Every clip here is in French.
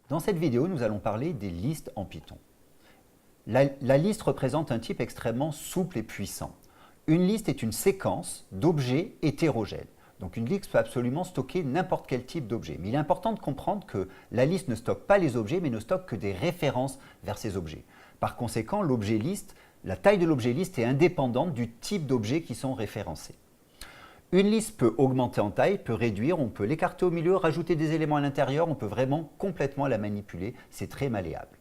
Dans cette vidéo, nous allons parler des listes en Python. La liste représente un type extrêmement souple et puissant. Une liste est une séquence d'objets hétérogènes. Donc une liste peut absolument stocker n'importe quel type d'objet. Mais il est important de comprendre que la liste ne stocke pas les objets, mais ne stocke que des références vers ces objets. Par conséquent, l'objet liste, la taille de l'objet liste est indépendante du type d'objets qui sont référencés. Une liste peut augmenter en taille, peut réduire, on peut l'écarter au milieu, rajouter des éléments à l'intérieur, on peut vraiment complètement la manipuler, c'est très malléable.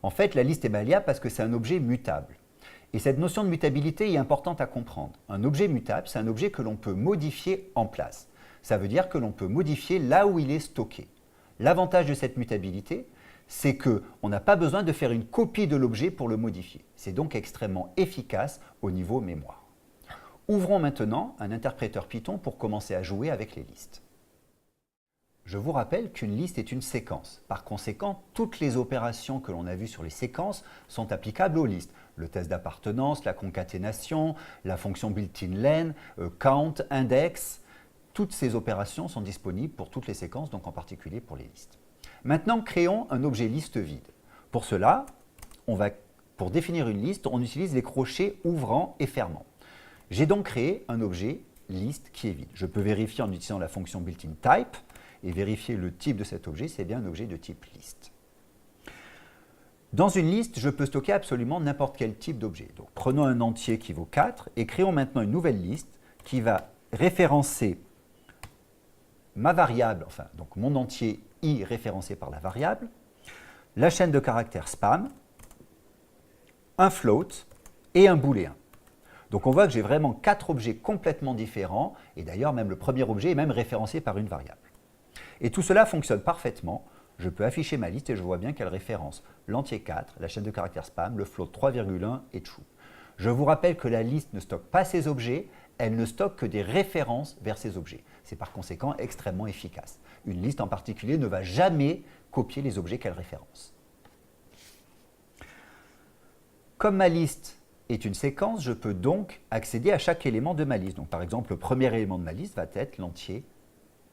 En fait, la liste est malléable parce que c'est un objet mutable. Et cette notion de mutabilité est importante à comprendre. Un objet mutable, c'est un objet que l'on peut modifier en place. Ça veut dire que l'on peut modifier là où il est stocké. L'avantage de cette mutabilité, c'est qu'on n'a pas besoin de faire une copie de l'objet pour le modifier. C'est donc extrêmement efficace au niveau mémoire. Ouvrons maintenant un interpréteur Python pour commencer à jouer avec les listes. Je vous rappelle qu'une liste est une séquence. Par conséquent, toutes les opérations que l'on a vues sur les séquences sont applicables aux listes. Le test d'appartenance, la concaténation, la fonction built-in len, count, index, toutes ces opérations sont disponibles pour toutes les séquences, donc en particulier pour les listes. Maintenant, créons un objet liste vide. Pour cela, pour définir une liste, on utilise les crochets ouvrant et fermant. J'ai donc créé un objet liste qui est vide. Je peux vérifier en utilisant la fonction built-in type et vérifier le type de cet objet, c'est bien un objet de type liste. Dans une liste, je peux stocker absolument n'importe quel type d'objet. Donc prenons un entier qui vaut 4 et créons maintenant une nouvelle liste qui va référencer ma variable, enfin donc mon entier i référencé par la variable, la chaîne de caractères spam, un float et un booléen. Donc on voit que j'ai vraiment 4 objets complètement différents, et d'ailleurs même le premier objet est même référencé par une variable. Et tout cela fonctionne parfaitement. Je peux afficher ma liste et je vois bien qu'elle référence l'entier 4, la chaîne de caractères spam, le float 3,1 et true. Je vous rappelle que la liste ne stocke pas ces objets, elle ne stocke que des références vers ces objets. C'est par conséquent extrêmement efficace. Une liste en particulier ne va jamais copier les objets qu'elle référence. Comme ma liste est une séquence, je peux donc accéder à chaque élément de ma liste. Donc, par exemple, le premier élément de ma liste va être l'entier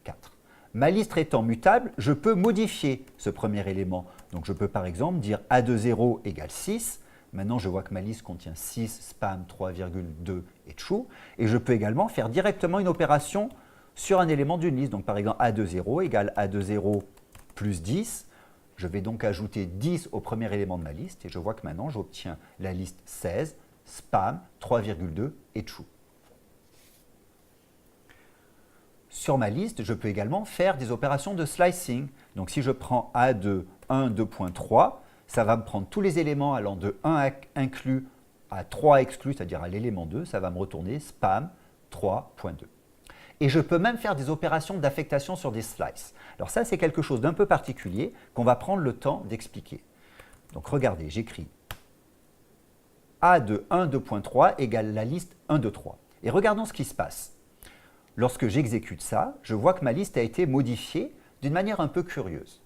4. Ma liste étant mutable, je peux modifier ce premier élément. Donc, je peux par exemple dire a de 0 égale 6. Maintenant, je vois que ma liste contient 6, spam, 3,2 et true. Et je peux également faire directement une opération sur un élément d'une liste. Donc, par exemple, a de 0 égale a de 0 plus 10. Je vais donc ajouter 10 au premier élément de ma liste et je vois que maintenant, j'obtiens la liste 16, spam, 3,2 et true. Sur ma liste, je peux également faire des opérations de slicing. Donc si je prends a de 1, 2.3, ça va me prendre tous les éléments allant de 1 inclus à 3 exclus, c'est-à-dire à l'élément 2, ça va me retourner spam 3.2. Et je peux même faire des opérations d'affectation sur des slices. Alors ça, c'est quelque chose d'un peu particulier qu'on va prendre le temps d'expliquer. Donc regardez, j'écris a de 1, 2.3 égale la liste 1, 2, 3. Et regardons ce qui se passe. Lorsque j'exécute ça, je vois que ma liste a été modifiée d'une manière un peu curieuse.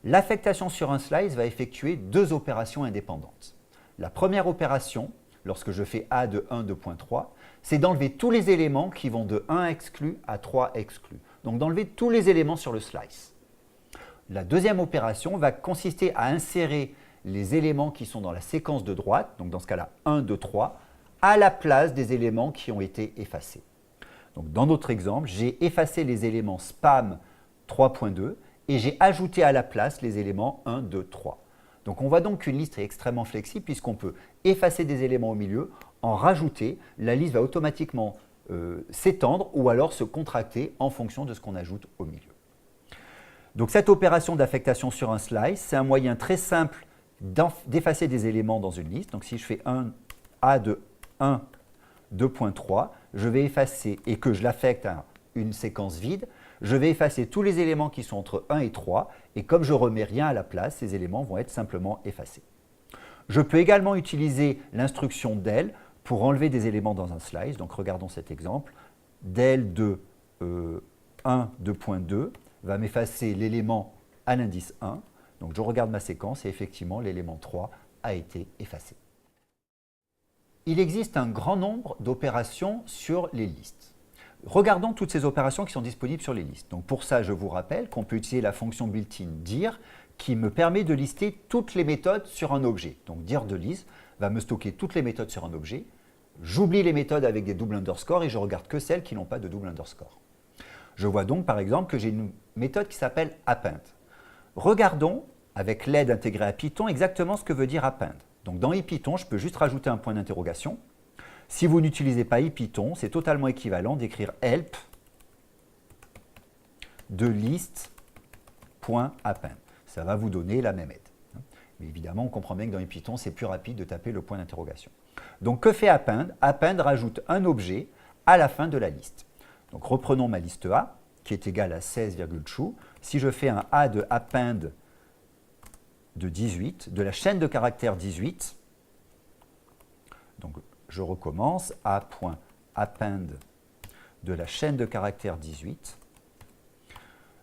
L'affectation sur un slice va effectuer 2 opérations indépendantes. La première opération, lorsque je fais a de 1, 2.3, c'est d'enlever tous les éléments qui vont de 1 exclu à 3 exclus. Donc d'enlever tous les éléments sur le slice. La deuxième opération va consister à insérer les éléments qui sont dans la séquence de droite, donc dans ce cas-là 1, 2, 3, à la place des éléments qui ont été effacés. Donc dans notre exemple, j'ai effacé les éléments spam 3.2 et j'ai ajouté à la place les éléments 1, 2, 3. Donc on voit donc qu'une liste est extrêmement flexible puisqu'on peut effacer des éléments au milieu, en rajouter, la liste va automatiquement s'étendre ou alors se contracter en fonction de ce qu'on ajoute au milieu. Donc cette opération d'affectation sur un slice, c'est un moyen très simple d'effacer des éléments dans une liste. Donc si je fais a de 1, 2.3, je vais effacer, et que je l'affecte à une séquence vide, je vais effacer tous les éléments qui sont entre 1 et 3, et comme je ne remets rien à la place, ces éléments vont être simplement effacés. Je peux également utiliser l'instruction del pour enlever des éléments dans un slice. Donc regardons cet exemple. Del de 1, 2.2 va m'effacer l'élément à l'indice 1. Donc je regarde ma séquence et effectivement l'élément 3 a été effacé. Il existe un grand nombre d'opérations sur les listes. Regardons toutes ces opérations qui sont disponibles sur les listes. Donc pour ça, je vous rappelle qu'on peut utiliser la fonction built-in dir qui me permet de lister toutes les méthodes sur un objet. Donc dire de list va me stocker toutes les méthodes sur un objet. J'oublie les méthodes avec des doubles underscores et je regarde que celles qui n'ont pas de double underscore. Je vois donc par exemple que j'ai une méthode qui s'appelle append. Regardons avec l'aide intégrée à Python exactement ce que veut dire append. Donc dans IPython, je peux juste rajouter un point d'interrogation. Si vous n'utilisez pas IPython, c'est totalement équivalent d'écrire help de list.append. Ça va vous donner la même aide. Mais évidemment, on comprend bien que dans IPython, c'est plus rapide de taper le point d'interrogation. Donc que fait append? Append rajoute un objet à la fin de la liste. Donc reprenons ma liste A, qui est égale à 16,true. Si je fais un A de append de 18, de la chaîne de caractères 18, donc je recommence, A.append de la chaîne de caractères 18,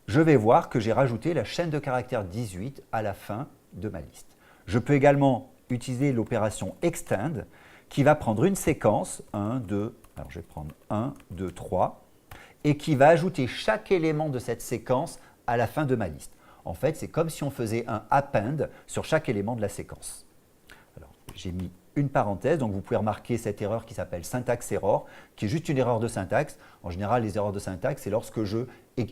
je vais voir que j'ai rajouté la chaîne de caractères 18 à la fin de ma liste. Je peux également utiliser l'opération extend qui va prendre une séquence, 1, 2, alors je vais prendre 1, 2, 3, et qui va ajouter chaque élément de cette séquence à la fin de ma liste. En fait, c'est comme si on faisait un append sur chaque élément de la séquence. Alors, j'ai mis une parenthèse, donc vous pouvez remarquer cette erreur qui s'appelle syntax error, qui est juste une erreur de syntaxe. En général, les erreurs de syntaxe, c'est lorsque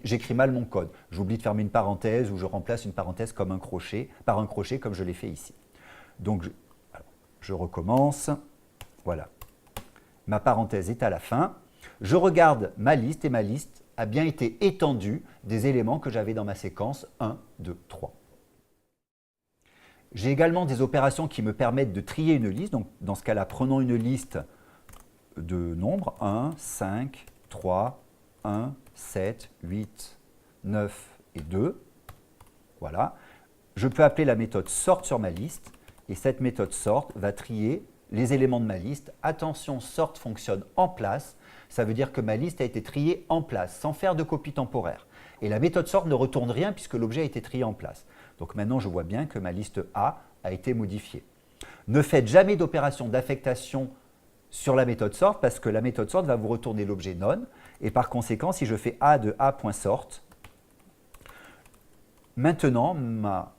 j'écris mal mon code. J'oublie de fermer une parenthèse ou je remplace une parenthèse comme un crochet, par un crochet comme je l'ai fait ici. Donc, je recommence. Voilà. Ma parenthèse est à la fin. Je regarde ma liste et ma liste a bien été étendue des éléments que j'avais dans ma séquence 1, 2, 3. J'ai également des opérations qui me permettent de trier une liste. Donc, dans ce cas-là, prenons une liste de nombres 1, 5, 3, 1, 7, 8, 9 et 2. Voilà. Je peux appeler la méthode sort sur ma liste et cette méthode sort va trier les éléments de ma liste. Attention, sort fonctionne en place. Ça veut dire que ma liste a été triée en place, sans faire de copie temporaire. Et la méthode sort ne retourne rien puisque l'objet a été trié en place. Donc maintenant, je vois bien que ma liste A a été modifiée. Ne faites jamais d'opération d'affectation sur la méthode sort parce que la méthode sort va vous retourner l'objet none. Et par conséquent, si je fais A de A.sort, maintenant, ma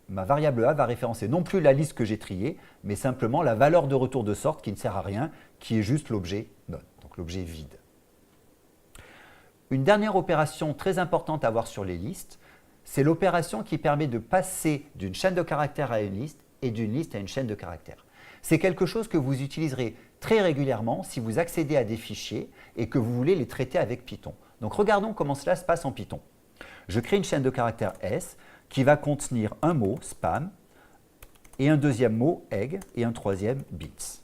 variable A va référencer non plus la liste que j'ai triée, mais simplement la valeur de retour de sort qui ne sert à rien, qui est juste l'objet none, donc l'objet vide. Une dernière opération très importante à voir sur les listes, c'est l'opération qui permet de passer d'une chaîne de caractères à une liste et d'une liste à une chaîne de caractères. C'est quelque chose que vous utiliserez très régulièrement si vous accédez à des fichiers et que vous voulez les traiter avec Python. Donc regardons comment cela se passe en Python. Je crée une chaîne de caractères S qui va contenir un mot, spam, et un deuxième mot, egg, et un troisième, bits.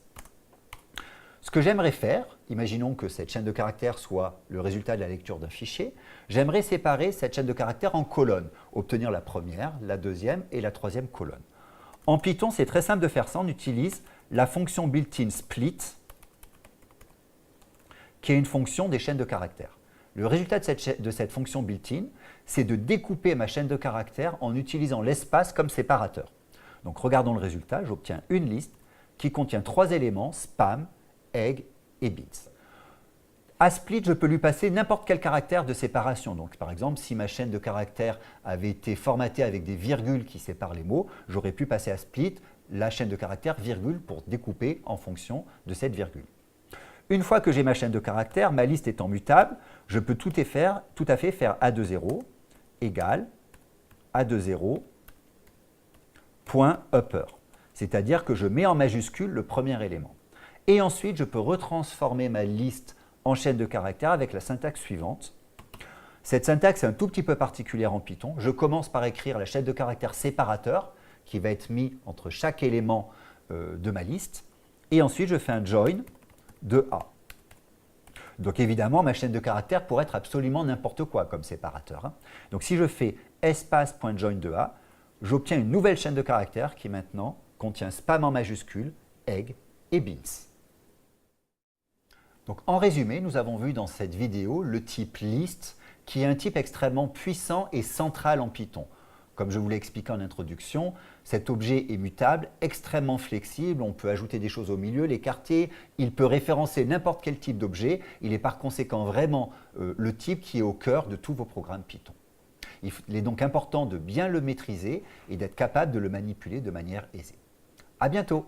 Ce que j'aimerais faire, imaginons que cette chaîne de caractères soit le résultat de la lecture d'un fichier, j'aimerais séparer cette chaîne de caractères en colonnes, obtenir la première, la deuxième et la troisième colonne. En Python, c'est très simple de faire ça, on utilise la fonction built-in split, qui est une fonction des chaînes de caractères. Le résultat de cette fonction built-in, c'est de découper ma chaîne de caractères en utilisant l'espace comme séparateur. Donc regardons le résultat, j'obtiens une liste qui contient 3 éléments, spam, egg et bits. À split, je peux lui passer n'importe quel caractère de séparation. Donc par exemple, si ma chaîne de caractères avait été formatée avec des virgules qui séparent les mots, j'aurais pu passer à split la chaîne de caractères virgule pour découper en fonction de cette virgule. Une fois que j'ai ma chaîne de caractères, ma liste étant mutable, je peux tout à fait faire A de 0 égale A de 0 point upper. C'est-à-dire que je mets en majuscule le premier élément. Et ensuite, je peux retransformer ma liste en chaîne de caractères avec la syntaxe suivante. Cette syntaxe est un tout petit peu particulière en Python. Je commence par écrire la chaîne de caractères séparateur qui va être mis entre chaque élément de ma liste. Et ensuite, je fais un join de A. Donc évidemment, ma chaîne de caractères pourrait être absolument n'importe quoi comme séparateur. Donc si je fais espace.join de A, j'obtiens une nouvelle chaîne de caractères qui maintenant contient spam en majuscule, egg et bits. Donc en résumé, nous avons vu dans cette vidéo le type list qui est un type extrêmement puissant et central en Python. Comme je vous l'ai expliqué en introduction, cet objet est mutable, extrêmement flexible, on peut ajouter des choses au milieu, l'écarter, il peut référencer n'importe quel type d'objet, il est par conséquent vraiment le type qui est au cœur de tous vos programmes Python. Il est donc important de bien le maîtriser et d'être capable de le manipuler de manière aisée. À bientôt!